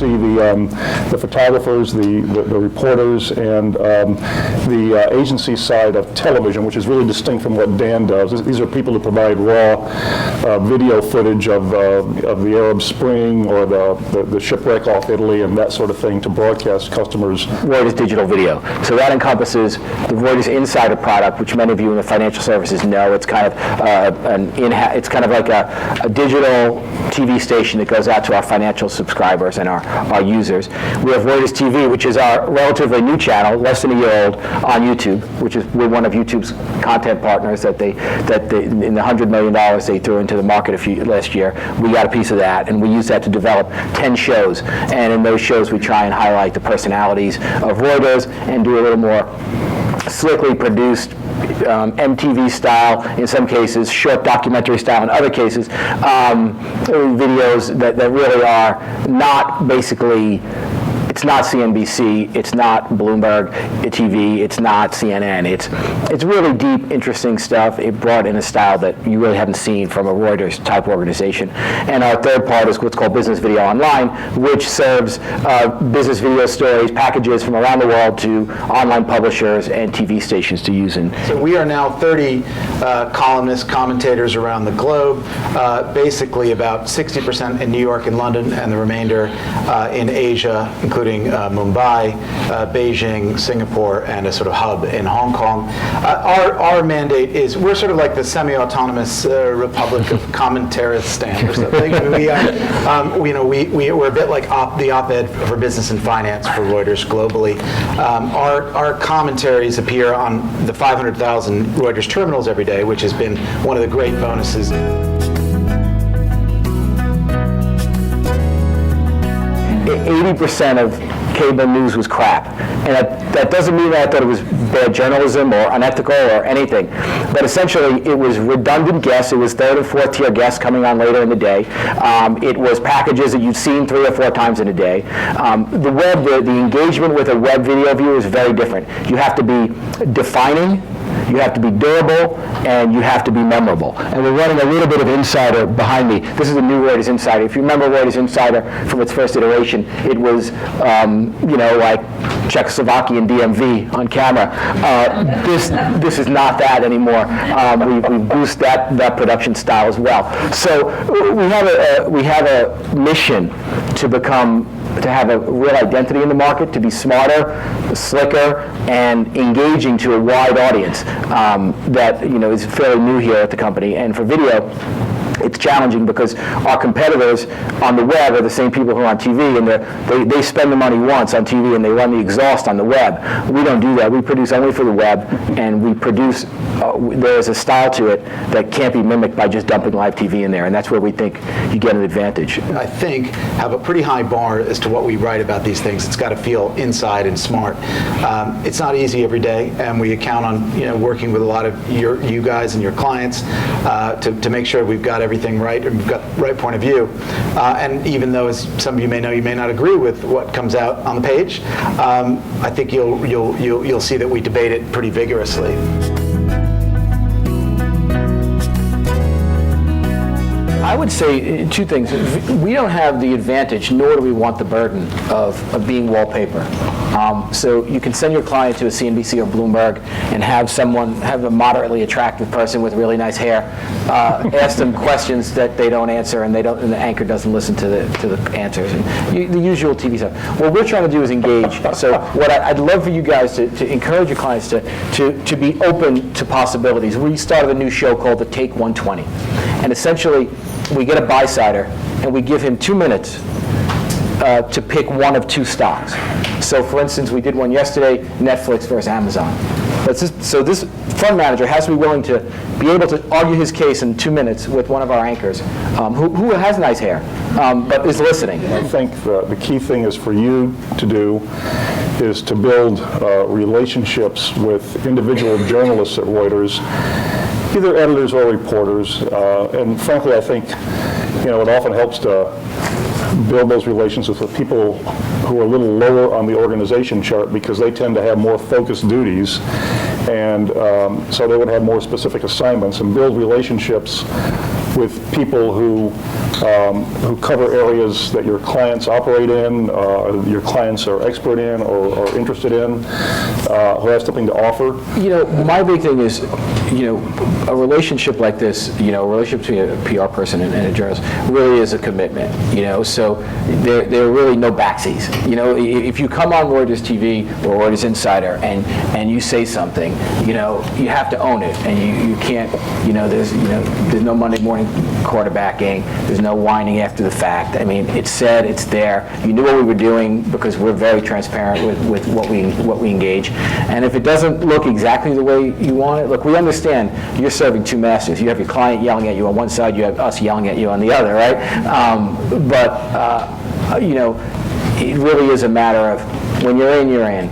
see the photographers, the reporters, and the agency side of television, which is really distinct from what Dan does. These are people who provide raw video footage of the Arab Spring or the shipwreck off Italy and that sort of thing to broadcast customers. Reuters digital video. So that encompasses the Reuters Insider product, which many of you in the financial services know. It's kind of it's kind of like a digital TV station that goes out to our financial subscribers and our users. We have Reuters TV, which is our relatively new channel, less than a year old, on YouTube, which is we're one of YouTube's content partners that they in the $100 million they threw into the market last year. We got a piece of that, and we use that to develop 10 shows. And in those shows, we try and highlight the personalities of Reuters and do a little more slickly produced MTV style, in some cases, short documentary style in other cases, videos that really are not basically, it's not CNBC, it's not Bloomberg TV, it's not CNN. It's really deep, interesting stuff. It brought in a style that you really haven't seen from a Reuters type organization. And our third part is what's called Business Video Online, which serves business video stories, packages from around the world to online publishers and TV stations to use. So we are now 30 columnists, commentators around the globe, basically about 60% in New York and London, and the remainder in Asia, including Mumbai, Beijing, Singapore, and a sort of hub in Hong Kong. Our mandate is, we're sort of like the semi-autonomous Republic of Commentarists or something. We're a bit like the op-ed for business and finance for Reuters globally. Our commentaries appear on the 500,000 Reuters terminals every day, which has been one of the great bonuses. 80% of cable news was crap. And that doesn't mean that I thought it was bad journalism or unethical or anything. But essentially, it was redundant guests. It was third and fourth tier guests coming on later in the day. It was packages that you've seen 3 or 4 times in a day. The web, the engagement with a web video viewer is very different. You have to be defining, you have to be durable, and you have to be memorable. And we're running a little bit of Insider behind me. This is a new Reuters Insider. If you remember Reuters Insider from its first iteration, it was, like Czechoslovakian DMV on camera. This is not that anymore. We boost that production style as well. So we have a mission to have a real identity in the market, to be smarter, slicker, and engaging to a wide audience that is fairly new here at the company. And for video, it's challenging because our competitors on the web are the same people who are on TV, and they spend the money once on TV and they run the exhaust on the web. We don't do that. We produce only for the web, and we produce, there's a style to it that can't be mimicked by just dumping live TV in there, and that's where we think you get an advantage. I think have a pretty high bar as to what we write about these things. It's got to feel inside and smart. It's not easy every day, and we count on working with a lot of you guys and your clients to make sure we've got everything right and we've got the right point of view. And even though, as some of you may know, you may not agree with what comes out on the page, I think you'll see that we debate it pretty vigorously. I would say 2 things. We don't have the advantage, nor do we want the burden of being wallpaper. So you can send your client to a CNBC or Bloomberg and have a moderately attractive person with really nice hair, ask them questions that they don't answer, and the anchor doesn't listen to the answers. And the usual TV stuff. What we're trying to do is engage. So what I'd love for you guys to encourage your clients to be open to possibilities. We started a new show called the Take 120, and essentially, we get a buy-sider, and we give him 2 minutes to pick one of 2 stocks. So, for instance, we did one yesterday, Netflix versus Amazon. So this fund manager has to be willing to be able to argue his case in 2 minutes with one of our anchors who has nice hair, but is listening. I think the key thing is for you to do is to build relationships with individual journalists at Reuters, either editors or reporters, and frankly, I think it often helps to build those relationships with people who are a little lower on the organization chart because they tend to have more focused duties, and so they would have more specific assignments, and build relationships with people who cover areas that your clients operate in, your clients are expert in or interested in, who have something to offer? My big thing is, a relationship like this, a relationship between a PR person and a journalist really is a commitment, so there are really no backsies. If you come on Reuters TV or Reuters Insider and you say something, you have to own it, and you can't, there's no Monday morning quarterbacking, there's no whining after the fact. I mean, it's said, it's there. You knew what we were doing because we're very transparent with what we engage. And if it doesn't look exactly the way you want it, look, we understand you're serving two masters. You have your client yelling at you on one side, you have us yelling at you on the other, right? It really is a matter of when you're in, you're in.